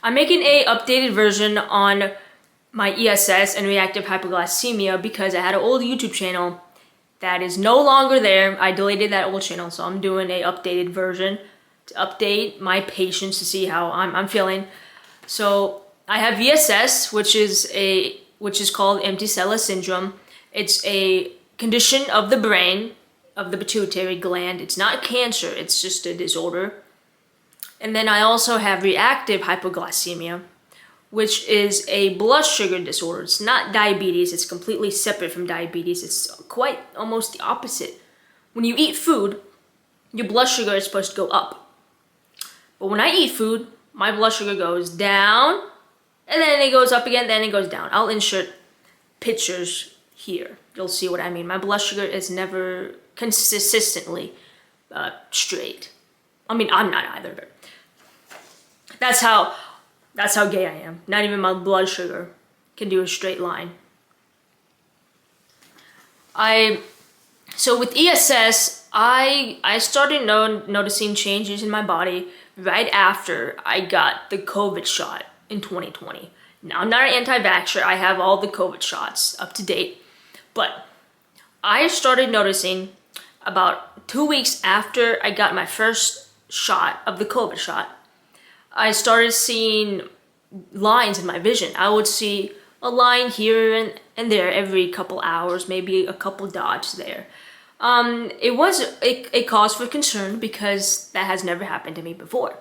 I'm making a updated version on my ESS and reactive hypoglycemia because I had an old YouTube channel that is no longer there. I deleted that old channel, so I'm doing a updated version to update my patients to see how I'm feeling. So I have VSS, which is called empty Sella syndrome. It's a condition of the brain, of the pituitary gland. It's not cancer, it's just a disorder. And then I also have reactive hypoglycemia, which is a blood sugar disorder. It's not diabetes, it's completely separate from diabetes. It's quite almost the opposite. When you eat food, your blood sugar is supposed to go up. But when I eat food, my blood sugar goes down, and then it goes up again, then it goes down. I'll insert pictures here. You'll see what I mean. My blood sugar is never consistently straight. I mean, I'm not either, but that's how gay I am. Not even my blood sugar can do a straight line. So with ESS, I started noticing changes in my body right after I got the COVID shot in 2020. Now, I'm not an anti-vaxxer. I have all the COVID shots up to date. But I started noticing about 2 weeks after I got my first shot of the COVID shot, I started seeing lines in my vision. I would see a line here and there every couple hours, maybe a couple dots there. It was a cause for concern because that has never happened to me before.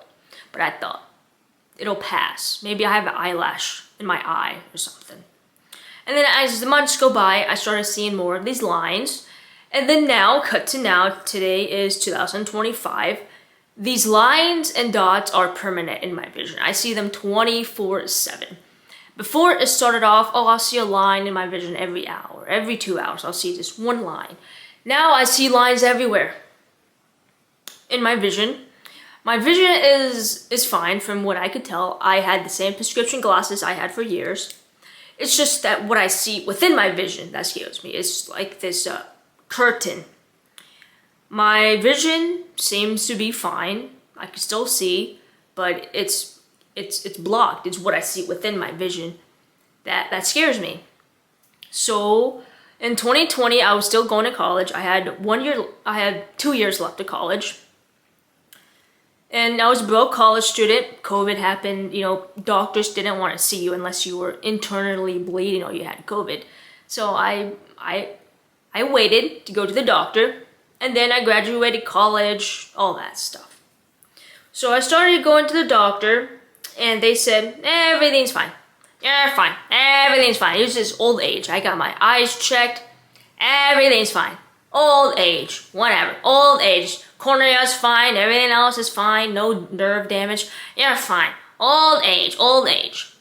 But I thought, it'll pass. Maybe I have an eyelash in my eye or something. And then as the months go by, I started seeing more of these lines. And then now, cut to now, today is 2025. These lines and dots are permanent in my vision. I see them 24/7. Before it started off, I'll see a line in my vision every hour. Every 2 hours, I'll see just one line. Now I see lines everywhere in my vision. My vision is fine from what I could tell. I had the same prescription glasses I had for years. It's just that what I see within my vision that scares me. It's like this curtain. My vision seems to be fine. I can still see, but it's blocked. It's what I see within my vision that scares me. So in 2020, I was still going to college. I had 2 years left of college. And I was a broke college student. COVID happened, doctors didn't want to see you unless you were internally bleeding or you had COVID. So I waited to go to the doctor, and then I graduated college, all that stuff. So I started going to the doctor, and they said, everything's fine. You're fine. Everything's fine. It's just old age. I got my eyes checked. Everything's fine. Old age. Whatever. Old age. Cornea's fine. Everything else is fine. No nerve damage. You're fine. Old age. Old age.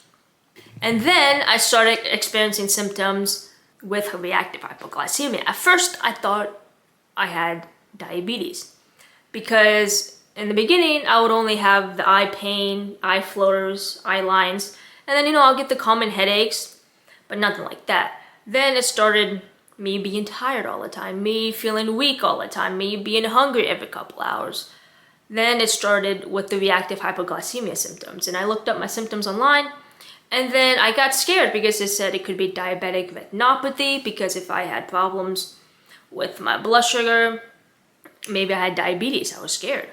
And then I started experiencing symptoms with reactive hypoglycemia. At first, I thought I had diabetes because in the beginning, I would only have the eye pain, eye floaters, eye lines, and then, I'll get the common headaches, but nothing like that. Then it started me being tired all the time, me feeling weak all the time, me being hungry every couple hours. Then it started with the reactive hypoglycemia symptoms, and I looked up my symptoms online, and then I got scared because it said it could be diabetic retinopathy, because if I had problems with my blood sugar, maybe I had diabetes. I was scared.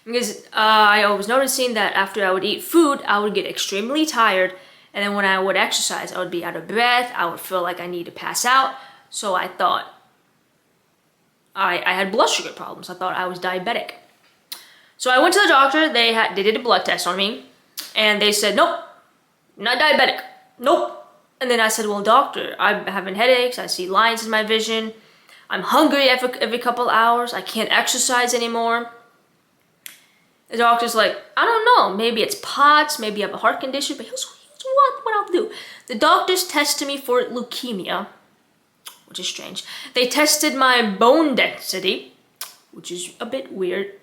Because I was noticing that after I would eat food, I would get extremely tired, and then when I would exercise, I would be out of breath, I would feel like I need to pass out, so I thought I had blood sugar problems. I thought I was diabetic. So I went to the doctor, they did a blood test on me, and they said, nope, not diabetic, nope. And then I said, well, doctor, I'm having headaches, I see lines in my vision, I'm hungry every couple hours, I can't exercise anymore. The doctor's like, I don't know, maybe it's POTS, maybe you have a heart condition, but here's what I'll do. The doctors tested me for leukemia, which is strange. They tested my bone density, which is a bit weird,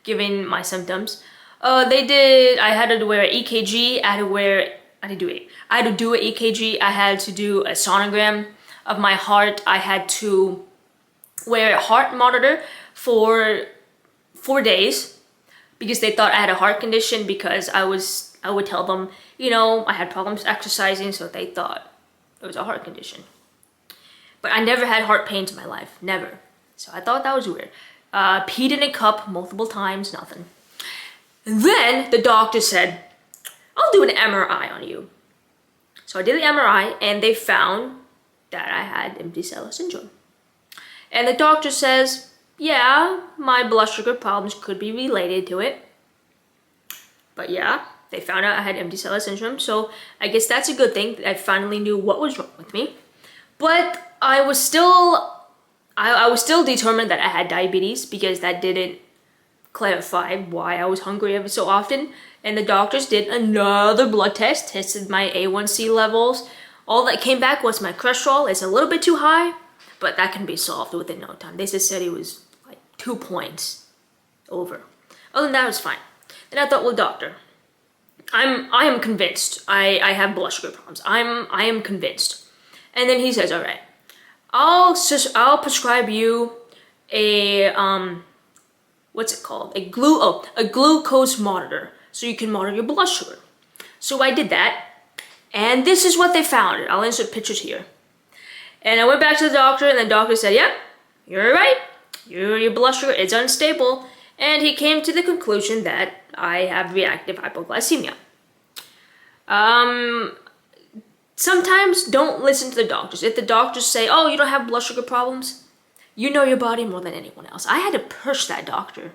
given my symptoms. I had to wear an EKG, I had to do an EKG, I had to do a sonogram of my heart, I had to wear a heart monitor for 4 days, because they thought I had a heart condition because I was I would tell them, I had problems exercising, so they thought it was a heart condition. But I never had heart pains in my life, never. So I thought that was weird. Peed in a cup multiple times, nothing. And then the doctor said, I'll do an MRI on you. So I did the MRI and they found that I had empty Sella syndrome. And the doctor says, yeah, my blood sugar problems could be related to it. But yeah, they found out I had empty Sella syndrome. So I guess that's a good thing. I finally knew what was wrong with me. But I was still determined that I had diabetes because that didn't clarify why I was hungry every so often. And the doctors did another blood test, tested my A1C levels. All that came back was my cholesterol is a little bit too high, but that can be solved within no time. They just said it was like 2 points over. Other than that, it was fine. Then I thought, well, doctor, I am convinced I have blood sugar problems. I am convinced. And then he says, all right, I'll prescribe you a what's it called? A glucose monitor, so you can monitor your blood sugar. So I did that, and this is what they found. I'll insert pictures here. And I went back to the doctor, and the doctor said, yeah, you're right. Your blood sugar is unstable. And he came to the conclusion that I have reactive hypoglycemia. Sometimes don't listen to the doctors. If the doctors say, oh, you don't have blood sugar problems, you know your body more than anyone else. I had to push that doctor.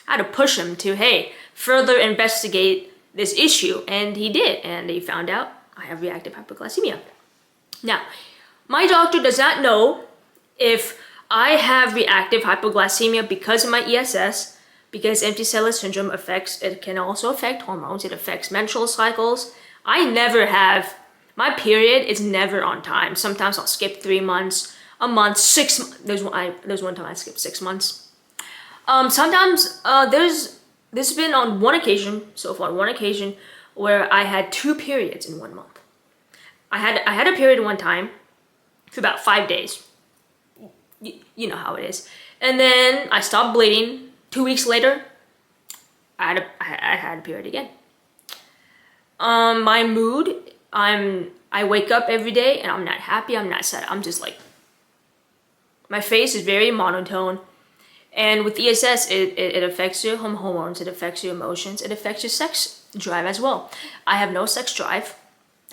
I had to push him to, hey, further investigate this issue. And he did. And he found out I have reactive hypoglycemia. Now, my doctor does not know if I have reactive hypoglycemia because of my ESS, because empty Sella syndrome can also affect hormones. It affects menstrual cycles. I never have, my period is never on time. Sometimes I'll skip 3 months, a month, 6 months. There's one time I skipped 6 months. Sometimes there's been on one occasion, so far one occasion, where I had 2 periods in 1 month. I had a period one time for about 5 days. You know how it is. And then I stopped bleeding. 2 weeks later, I had a period again. My mood, I wake up every day and I'm not happy, I'm not sad. I'm just like, my face is very monotone. And with ESS, it affects your hormones, it affects your emotions, it affects your sex drive as well. I have no sex drive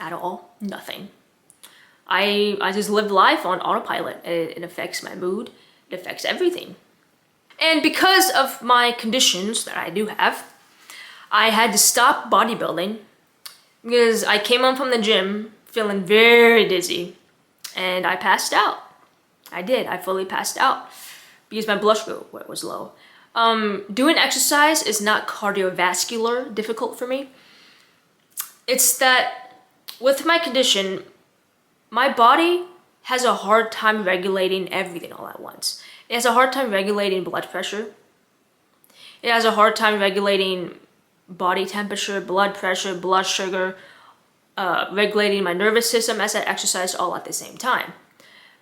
at all, nothing. I just live life on autopilot. It affects my mood, it affects everything. And because of my conditions that I do have, I had to stop bodybuilding because I came home from the gym feeling very dizzy and I passed out. I did, I fully passed out because my blood sugar was low. Doing exercise is not cardiovascular difficult for me. It's that with my condition, my body has a hard time regulating everything all at once. It has a hard time regulating blood pressure. It has a hard time regulating body temperature, blood pressure, blood sugar, regulating my nervous system as I exercise all at the same time.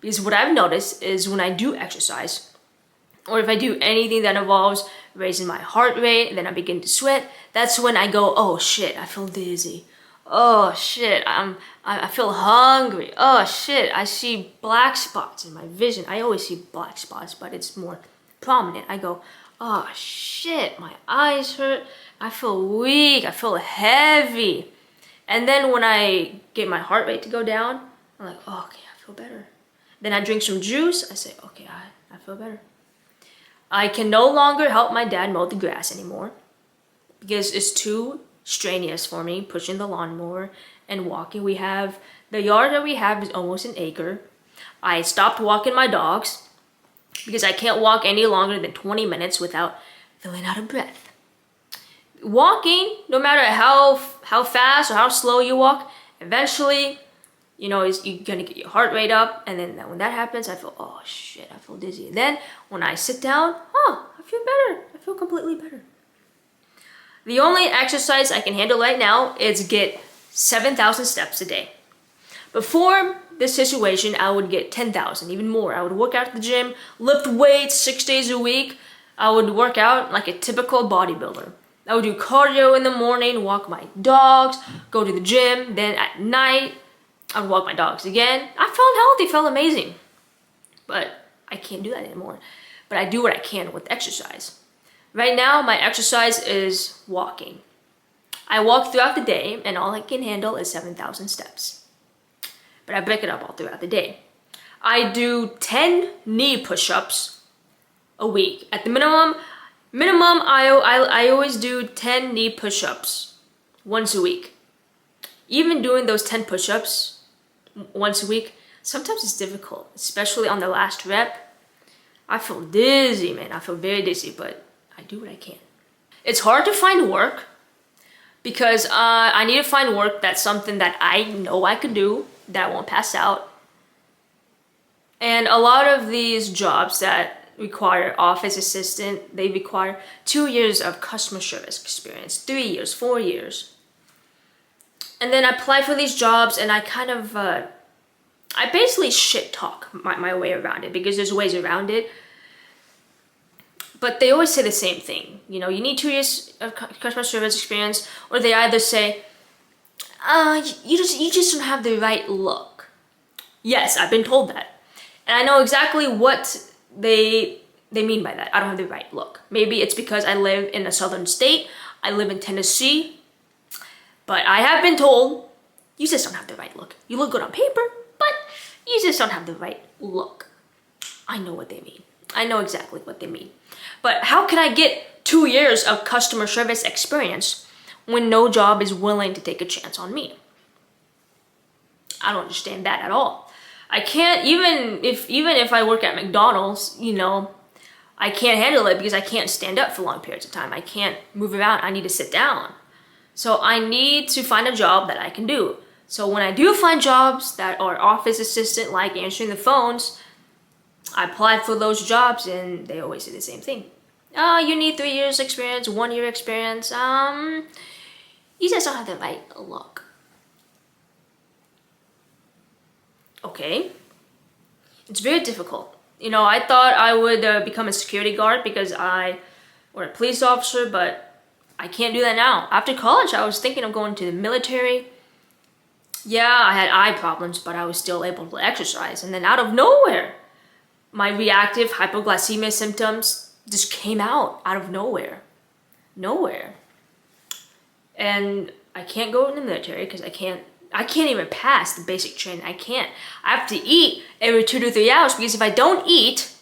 Because what I've noticed is when I do exercise, or if I do anything that involves raising my heart rate, and then I begin to sweat, that's when I go, oh shit, I feel dizzy. Oh shit, I feel hungry. Oh shit, I see black spots in my vision. I always see black spots, but it's more prominent. I go, oh shit, my eyes hurt. I feel weak, I feel heavy. And then when I get my heart rate to go down, I'm like, oh, okay, I feel better. Then I drink some juice, I say, okay, I feel better. I can no longer help my dad mow the grass anymore because it's too strenuous for me, pushing the lawnmower and walking. The yard that we have is almost an acre. I stopped walking my dogs because I can't walk any longer than 20 minutes without feeling out of breath. Walking, no matter how fast or how slow you walk, eventually, you're gonna get your heart rate up, and then when that happens, I feel, oh shit, I feel dizzy. And then when I sit down, I feel better. I feel completely better. The only exercise I can handle right now is get 7,000 steps a day. Before this situation, I would get 10,000, even more. I would work out at the gym, lift weights 6 days a week. I would work out like a typical bodybuilder. I would do cardio in the morning, walk my dogs, go to the gym. Then at night, I would walk my dogs again. I felt healthy, felt amazing. But I can't do that anymore. But I do what I can with exercise. Right now, my exercise is walking. I walk throughout the day, and all I can handle is 7,000 steps. But I break it up all throughout the day. I do 10 knee push-ups a week. At the minimum, I always do 10 knee push-ups once a week. Even doing those 10 push-ups once a week, sometimes it's difficult, especially on the last rep. I feel dizzy, man. I feel very dizzy, but I do what I can. It's hard to find work because I need to find work that's something that I know I could do, that I won't pass out. And a lot of these jobs that require office assistant, they require 2 years of customer service experience, 3 years, 4 years. And then I apply for these jobs and I kind of, I basically shit talk my way around it because there's ways around it. But they always say the same thing. You know, you need 2 years of customer service experience, or they either say, you just don't have the right look. Yes, I've been told that. And I know exactly what they mean by that. I don't have the right look. Maybe it's because I live in a southern state. I live in Tennessee. But I have been told, you just don't have the right look. You look good on paper, but you just don't have the right look. I know what they mean. I know exactly what they mean. But how can I get 2 years of customer service experience when no job is willing to take a chance on me? I don't understand that at all. I can't, even if I work at McDonald's, you know, I can't handle it because I can't stand up for long periods of time. I can't move around. I need to sit down. So I need to find a job that I can do. So when I do find jobs that are office assistant, like answering the phones, I apply for those jobs and they always say the same thing. You need 3 years experience, 1 year experience. You just don't have the right look. Okay. It's very difficult. You know, I thought I would become a security guard or a police officer, but I can't do that now. After college, I was thinking of going to the military. Yeah, I had eye problems, but I was still able to exercise. And then out of nowhere, my reactive hypoglycemia symptoms just came out of nowhere. Nowhere. And I can't go in the military because I can't even pass the basic training. I can't. I have to eat every 2 to 3 hours because if I don't eat,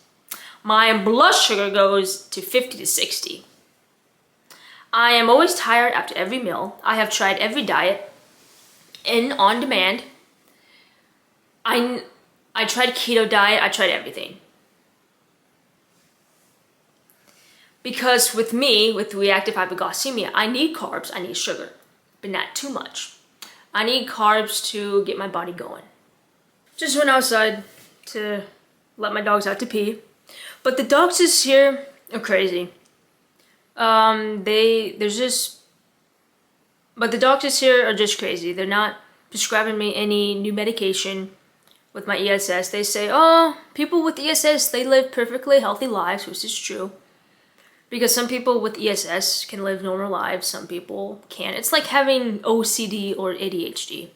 my blood sugar goes to 50 to 60. I am always tired after every meal. I have tried every diet on demand. I tried keto diet. I tried everything. Because with me, with reactive hypoglycemia, I need carbs, I need sugar, but not too much. I need carbs to get my body going. Just went outside to let my dogs out to pee. But the dogs here are crazy. But the doctors here are just crazy. They're not prescribing me any new medication with my ESS. They say, oh, people with ESS, they live perfectly healthy lives, which is true. Because some people with ESS can live normal lives, some people can't. It's like having OCD or ADHD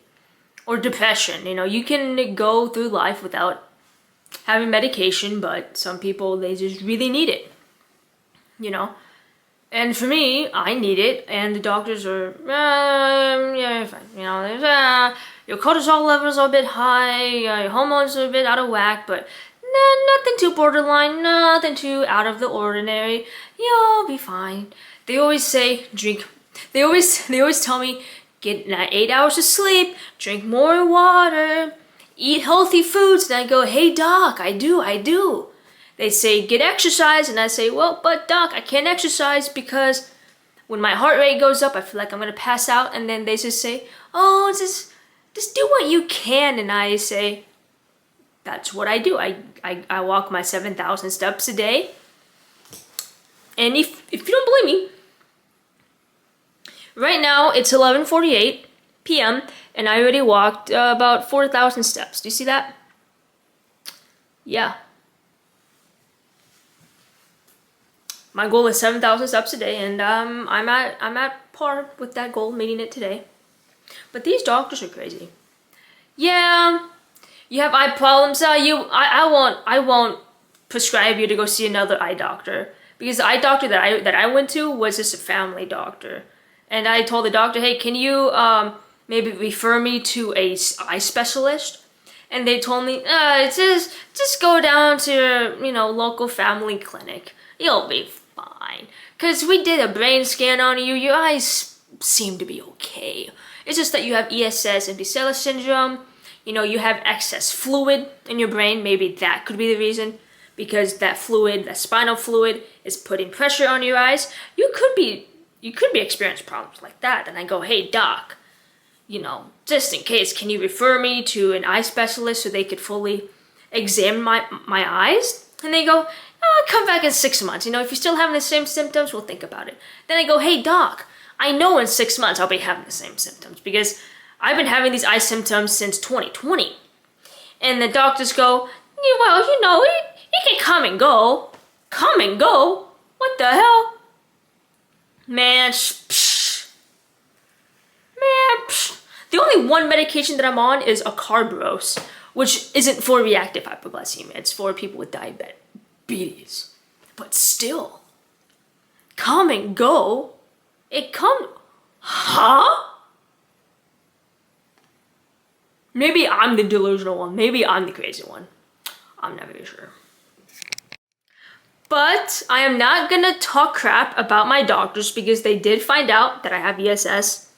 or depression. You know, you can go through life without having medication, but some people, they just really need it, you know. And for me, I need it, and the doctors are, yeah, fine. You know, there's, your cortisol levels are a bit high, your hormones are a bit out of whack, but nothing too borderline, nothing too out of the ordinary. You'll be fine. They always say, they always tell me, get 8 hours of sleep, drink more water, eat healthy foods. And I go, hey doc, I do. They say, get exercise. And I say, well, but doc, I can't exercise because when my heart rate goes up, I feel like I'm gonna pass out. And then they just say, oh, just do what you can. And I say, that's what I do. I walk my 7,000 steps a day. And if you don't believe me, right now it's 11:48 p.m. and I already walked about 4,000 steps. Do you see that? Yeah. My goal is 7,000 steps a day, and I'm at par with that goal, meeting it today. But these doctors are crazy. Yeah, you have eye problems. I won't prescribe you to go see another eye doctor, because the eye doctor that I went to was just a family doctor, and I told the doctor, hey, can you maybe refer me to a eye specialist? And they told me, just go down to your, local family clinic. You'll be fine. Cause we did a brain scan on you. Your eyes seem to be okay. It's just that you have ESS and Sella syndrome. You have excess fluid in your brain. Maybe that could be the reason. Because that fluid, that spinal fluid, is putting pressure on your eyes. You could be experiencing problems like that. And I go, hey doc, just in case, can you refer me to an eye specialist so they could fully examine my eyes? And they go, come back in 6 months. If you're still having the same symptoms, we'll think about it. Then I go, hey doc, I know in 6 months I'll be having the same symptoms because I've been having these eye symptoms since 2020. And the doctors go, well, it can come and go. Come and go? What the hell? Man, the only one medication that I'm on is a Acarbose, which isn't for reactive hypoglycemia. It's for people with diabetes. But still, come and go. Huh? Maybe I'm the delusional one. Maybe I'm the crazy one. I'm not very sure. But I am not gonna talk crap about my doctors because they did find out that I have ESS.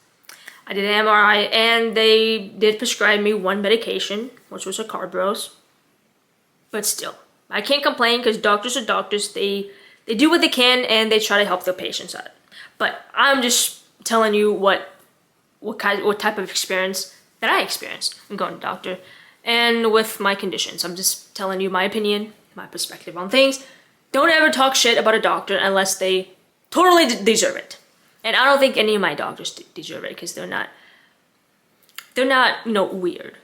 I did an MRI and they did prescribe me one medication, which was a Acarbose. But still, I can't complain because doctors are doctors. They do what they can and they try to help their patients out. But I'm just telling you what type of experience that I experienced in going to the doctor and with my conditions. I'm just telling you my opinion, my perspective on things. Don't ever talk shit about a doctor unless they totally deserve it. And I don't think any of my doctors deserve it because they're not, weird.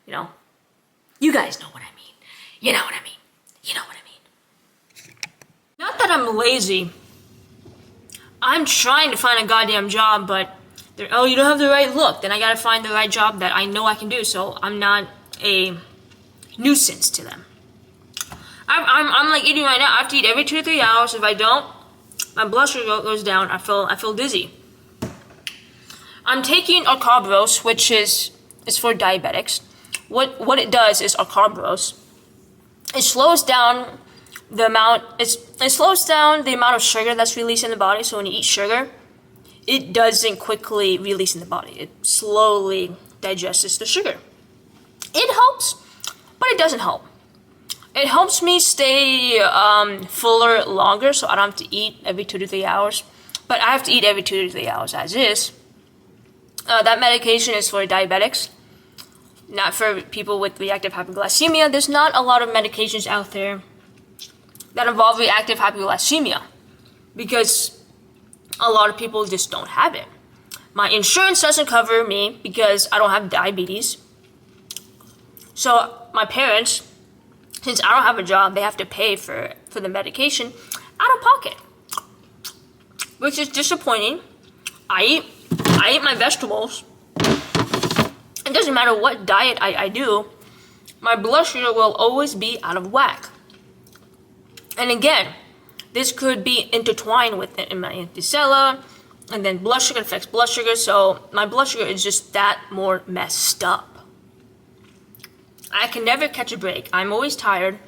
You guys know what I mean. You know what I mean. You know what I mean. Not that I'm lazy. I'm trying to find a goddamn job, but you don't have the right look. Then I gotta find the right job that I know I can do so I'm not a nuisance to them. I'm like eating right now. I have to eat every 2 to 3 hours. If I don't, my blood sugar goes down. I feel dizzy. I'm taking Acarbose, which is for diabetics. What it does is Acarbose. It slows down the amount. It slows down the amount of sugar that's released in the body. So when you eat sugar, it doesn't quickly release in the body. It slowly digests the sugar. It helps, but it doesn't help. It helps me stay fuller longer, so I don't have to eat every 2 to 3 hours. But I have to eat every 2 to 3 hours as is. That medication is for diabetics, not for people with reactive hypoglycemia. There's not a lot of medications out there that involve reactive hypoglycemia because a lot of people just don't have it. My insurance doesn't cover me because I don't have diabetes. So my parents, since I don't have a job, they have to pay for the medication out of pocket, which is disappointing. I eat my vegetables. It doesn't matter what diet I do, my blood sugar will always be out of whack. And again, this could be intertwined with my Sella, and then blood sugar affects blood sugar, so my blood sugar is just that more messed up. I can never catch a break. I'm always tired.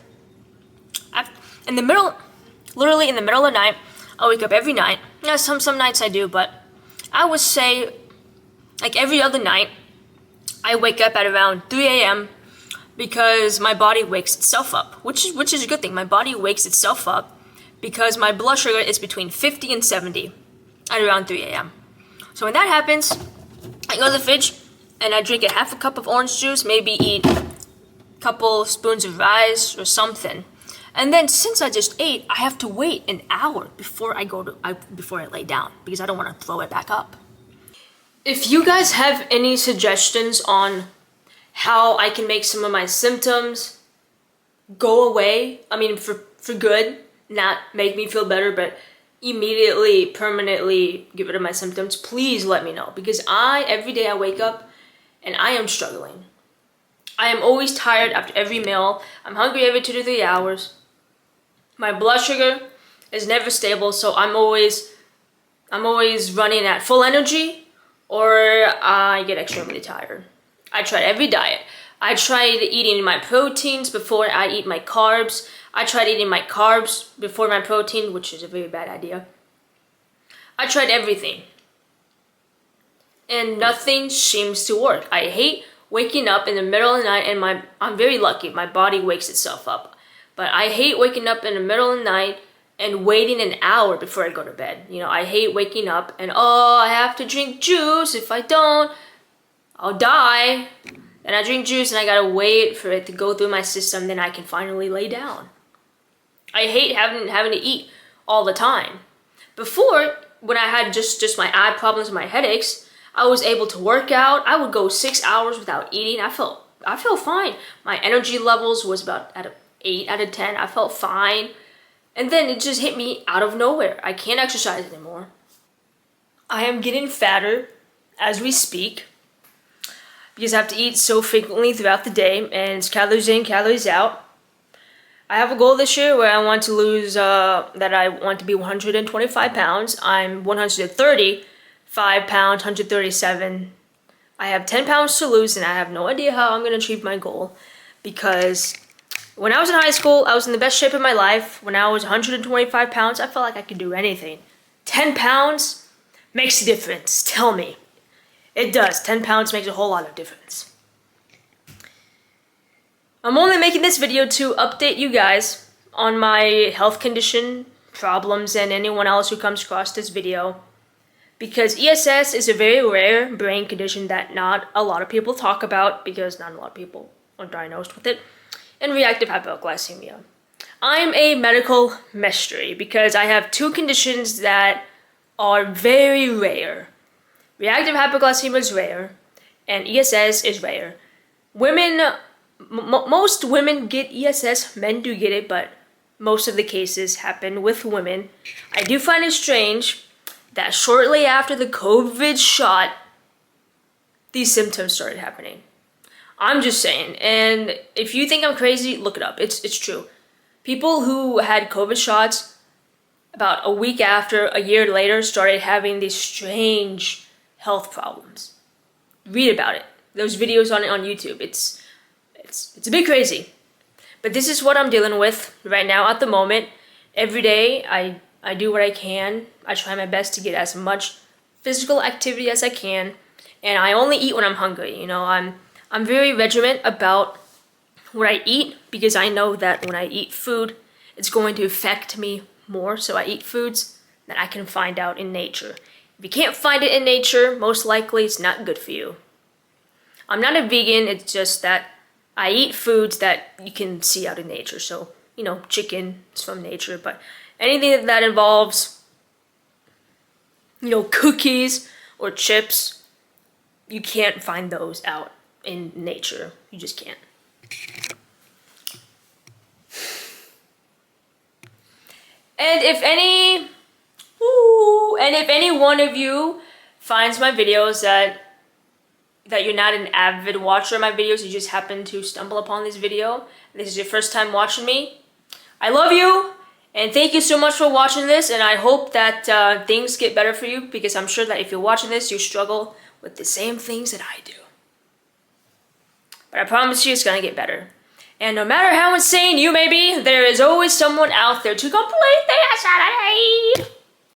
Literally in the middle of the night, I wake up every night. Yeah, some nights I do, but I would say like every other night, I wake up at around 3 a.m. because my body wakes itself up, which is a good thing. My body wakes itself up because my blood sugar is between 50 and 70 at around 3 a.m. So when that happens, I go to the fridge and I drink a half a cup of orange juice, maybe eat couple spoons of rice or something, and then since I just ate, I have to wait an hour before I lay down because I don't want to throw it back up. If you guys have any suggestions on how I can make some of my symptoms go away, I mean for good, not make me feel better, but immediately, permanently get rid of my symptoms, please let me know. Because every day I wake up and I am struggling. I am always tired after every meal. I'm hungry every 2 to 3 hours. My blood sugar is never stable, so I'm always running at full energy, or I get extremely tired. I tried every diet. I tried eating my proteins before I eat my carbs. I tried eating my carbs before my protein, which is a very bad idea. I tried everything. And nothing seems to work. I hate waking up in the middle of the night, and I'm very lucky. My body wakes itself up. But I hate waking up in the middle of the night and waiting an hour before I go to bed. You know, I hate waking up and, I have to drink juice. If I don't, I'll die. And I drink juice and I gotta wait for it to go through my system, then I can finally lay down. I hate having to eat all the time. Before, when I had just my eye problems and my headaches, I was able to work out. I would go 6 hours without eating. I felt fine. My energy levels was about at an 8 out of 10. I felt fine. And then it just hit me out of nowhere. I can't exercise anymore. I am getting fatter as we speak because I have to eat so frequently throughout the day, and it's calories in, calories out. I have a goal this year where I want to lose, that I want to be 125 pounds. I'm 135 pounds, 137. I have 10 pounds to lose, and I have no idea how I'm going to achieve my goal, because when I was in high school, I was in the best shape of my life. When I was 125 pounds, I felt like I could do anything. 10 pounds makes a difference. Tell me. It does. 10 pounds makes a whole lot of difference. I'm only making this video to update you guys on my health condition, problems, and anyone else who comes across this video. Because ESS is a very rare brain condition that not a lot of people talk about, because not a lot of people are diagnosed with it. And reactive hypoglycemia. I'm a medical mystery because I have two conditions that are very rare. Reactive hypoglycemia is rare, and ESS is rare. Most women get ESS, men do get it, but most of the cases happen with women. I do find it strange that shortly after the COVID shot, these symptoms started happening. I'm just saying, and if you think I'm crazy, look it up. It's true. People who had COVID shots about a week after, a year later, started having these strange health problems. Read about it. There's videos on it on YouTube. It's a bit crazy. But this is what I'm dealing with right now at the moment. Every day I do what I can. I try my best to get as much physical activity as I can, and I only eat when I'm hungry. You know, I'm very regimented about what I eat, because I know that when I eat food, it's going to affect me more. So I eat foods that I can find out in nature. If you can't find it in nature, most likely it's not good for you. I'm not a vegan, it's just that I eat foods that you can see out in nature. So, you know, chicken is from nature, but anything that involves, you know, cookies or chips, you can't find those out in nature. You just can't. And if any one of you finds my videos that you're not an avid watcher of my videos, you just happen to stumble upon this video, this is your first time watching me, I love you, and thank you so much for watching this, and I hope that things get better for you, because I'm sure that if you're watching this, you struggle with the same things that I do. But I promise you it's gonna get better. And no matter how insane you may be, there is always someone out there to complete the insanity.